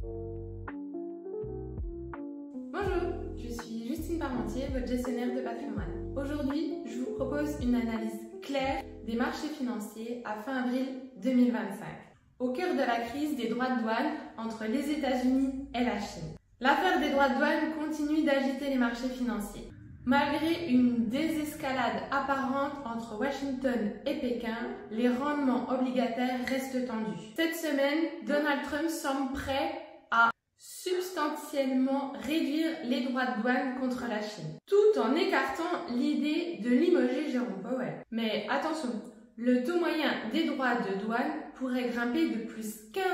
Bonjour, je suis Justine Parmentier, votre gestionnaire de patrimoine. Aujourd'hui, je vous propose une analyse claire des marchés financiers à fin avril 2025, au cœur de la crise des droits de douane entre les États-Unis et la Chine. L'affaire des droits de douane continue d'agiter les marchés financiers. Malgré une désescalade apparente entre Washington et Pékin, les rendements obligataires restent tendus. Cette semaine, Donald Trump semble prêt à substantiellement réduire les droits de douane contre la Chine, tout en écartant l'idée de limoger Jérôme Powell. Mais attention, le taux moyen des droits de douane pourrait grimper de plus 15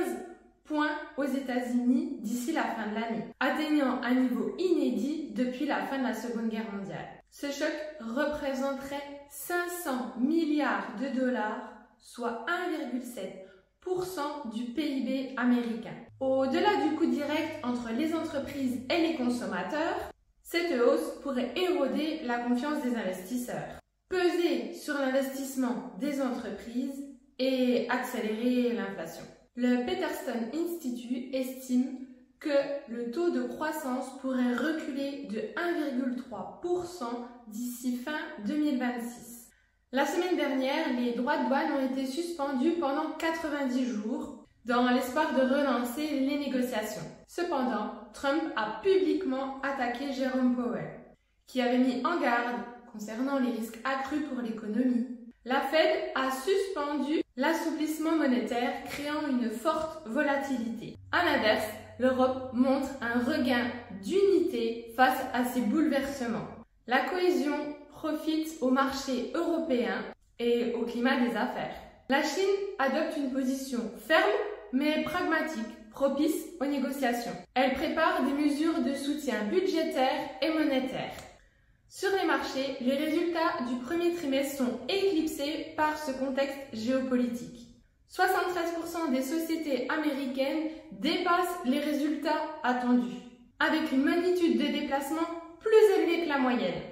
points aux États-Unis d'ici la fin de l'année, atteignant un niveau inédit depuis la fin de la Seconde Guerre mondiale. Ce choc représenterait 500 milliards de dollars, soit 1,7% du PIB américain. Au-delà du coût direct entre les entreprises et les consommateurs, cette hausse pourrait éroder la confiance des investisseurs, peser sur l'investissement des entreprises et accélérer l'inflation. Le Peterson Institute estime que le taux de croissance pourrait reculer de 1,3% d'ici fin 2026. La semaine dernière, les droits de douane ont été suspendus pendant 90 jours dans l'espoir de relancer les négociations. Cependant, Trump a publiquement attaqué Jérôme Powell, qui avait mis en garde concernant les risques accrus pour l'économie. La Fed a suspendu l'assouplissement monétaire, créant une forte volatilité. À l'inverse, l'Europe montre un regain d'unité face à ces bouleversements. La cohésion profite au marché européen et au climat des affaires. La Chine adopte une position ferme mais pragmatique, propice aux négociations. Elle prépare des mesures de soutien budgétaire et monétaire. Sur les marchés, les résultats du premier trimestre sont éclipsés par ce contexte géopolitique. 73% des sociétés américaines dépassent les résultats attendus, avec une magnitude de déplacement plus élevée que la moyenne.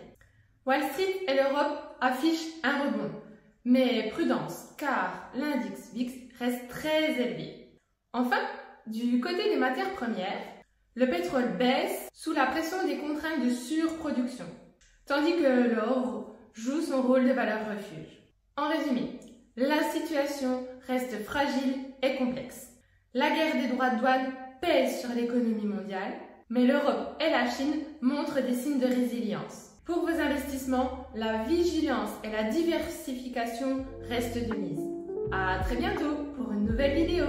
Wall Street et l'Europe affichent un rebond, mais prudence, car l'indice VIX reste très élevé. Enfin, du côté des matières premières, le pétrole baisse sous la pression des contraintes de surproduction, tandis que l'or joue son rôle de valeur refuge. En résumé, la situation reste fragile et complexe. La guerre des droits de douane pèse sur l'économie mondiale, mais l'Europe et la Chine montrent des signes de résilience. Pour vos investissements, la vigilance et la diversification restent de mise. À très bientôt pour une nouvelle vidéo.